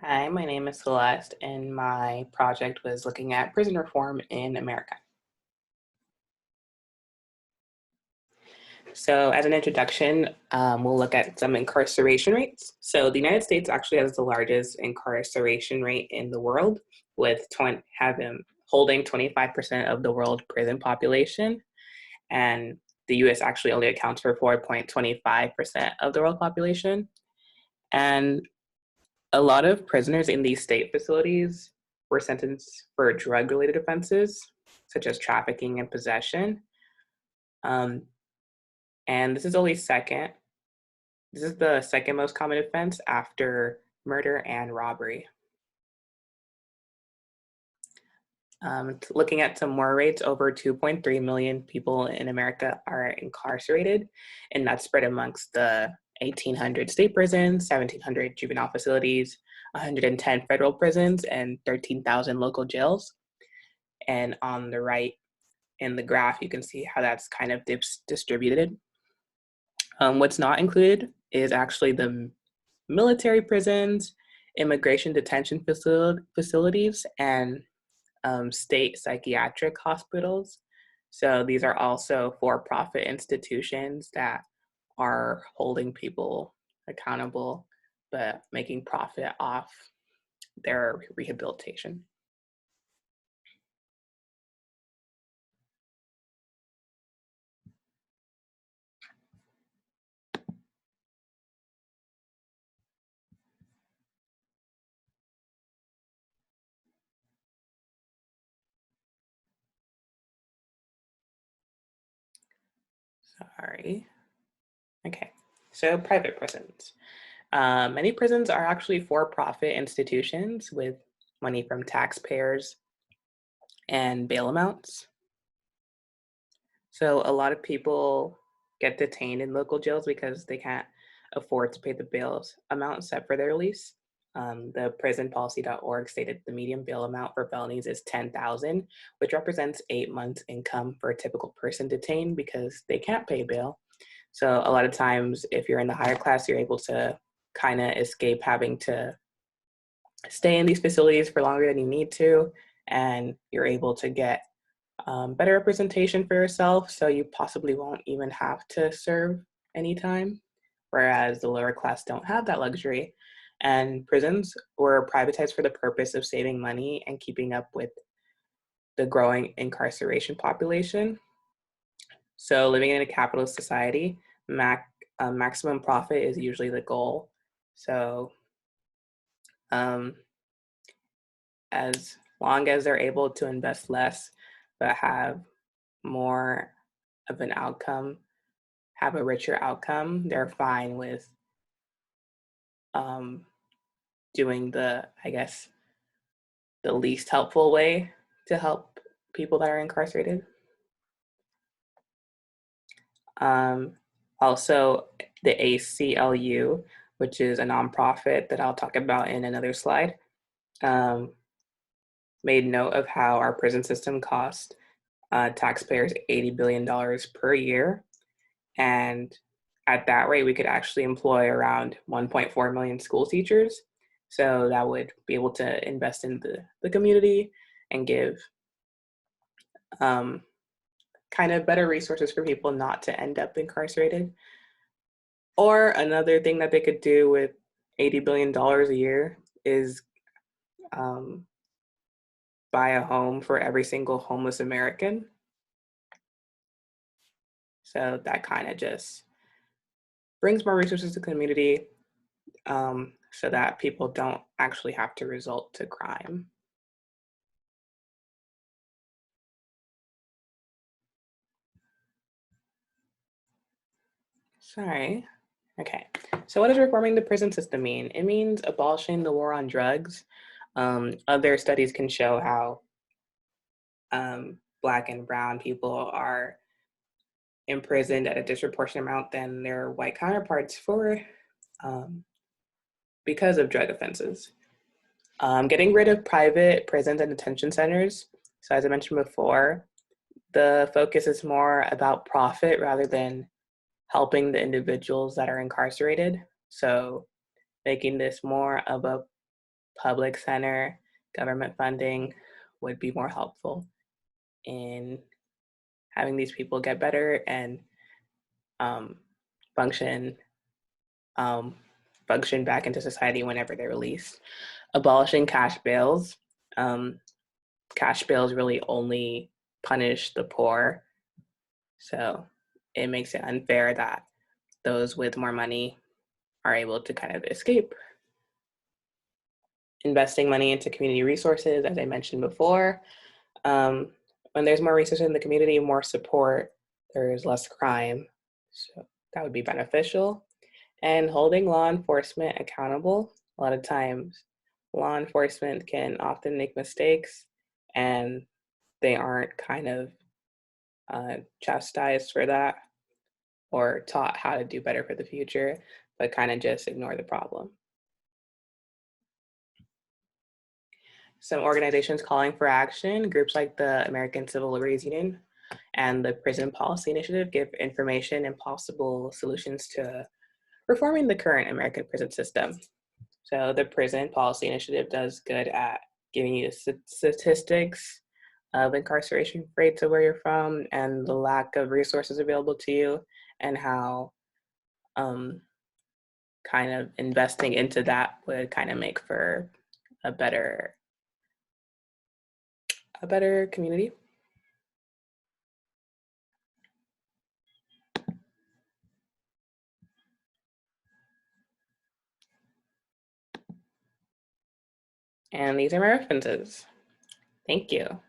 Hi, my name is Celeste, and my project was looking at prison reform in America. So, as an introduction, we'll look at some incarceration rates. So, the United States actually has the largest incarceration rate in the world, with holding 25% of the world prison population, and the U.S. actually only accounts for 4.25% of the world population. And a lot of prisoners in these state facilities were sentenced for drug related offenses, such as trafficking and possession. Um, and this is the second most common offense after murder and robbery. Looking at some more rates, over 2.3 million people in America are incarcerated, and that's spread amongst the 1,800 state prisons, 1,700 juvenile facilities, 110 federal prisons, and 13,000 local jails. And on the right in the graph, you can see how that's kind of distributed. What's not included is actually the military prisons, immigration detention facilities, and state psychiatric hospitals. So these are also for-profit institutions that are holding people accountable, but making profit off their rehabilitation. Sorry. Okay. So private prisons. Many prisons are actually for-profit institutions with money from taxpayers and bail amounts. So a lot of people get detained in local jails because they can't afford to pay the bail amount set for their release. The prisonpolicy.org stated the median bail amount for felonies is 10,000, which represents 8 months income for a typical person detained because they can't pay bail. So a lot of times, if you're in the higher class, you're able to kind of escape having to stay in these facilities for longer than you need to, and you're able to get better representation for yourself, so you possibly won't even have to serve any time, whereas the lower class don't have that luxury. And prisons were privatized for the purpose of saving money and keeping up with the growing incarceration population. So living in a capitalist society, maximum profit is usually the goal. So um, as long as they're able to invest less but have more of an outcome, have a richer outcome, they're fine with um, doing I guess, the least helpful way to help people that are incarcerated. Um, Also, the ACLU, which is a nonprofit that I'll talk about in another slide, um, made note of how our prison system costs taxpayers $80 billion per year. And at that rate, we could actually employ around 1.4 million school teachers. So that would be able to invest in the community and give um, kind of better resources for people not to end up incarcerated. Or another thing that they could do with $80 billion a year is um, buy a home for every single homeless American. So that kind of just brings more resources to the community, so that people don't actually have to resort to crime. Sorry. Okay. So, what does reforming the prison system mean? It means abolishing the war on drugs. Other studies can show how Black and Brown people are imprisoned at a disproportionate amount than their white counterparts um, because of drug offenses. Getting rid of private prisons and detention centers. So, as I mentioned before, the focus is more about profit rather than helping the individuals that are incarcerated. So, making this more of a public center government funding would be more helpful in having these people get better and um, function um, function back into society whenever they're released. Abolishing cash bails. Um, Cash bails really only punish the poor, so it makes it unfair that those with more money are able to kind of escape. Investing money into community resources, as I mentioned before. Um, when there's more resources in the community, more support, there's less crime. So that would be beneficial. And holding law enforcement accountable. A lot of times, law enforcement can often make mistakes and they aren't kind of chastised for that or taught how to do better for the future, but kind of just ignore the problem. Some organizations calling for action, groups like the American Civil Liberties Union and the Prison Policy Initiative give information and possible solutions to reforming the current American prison system. So the Prison Policy Initiative does good at giving you statistics of incarceration rates of where you're from and the lack of resources available to you and how um, kind of investing into that would kind of make for a better community. And these are my references. Thank you.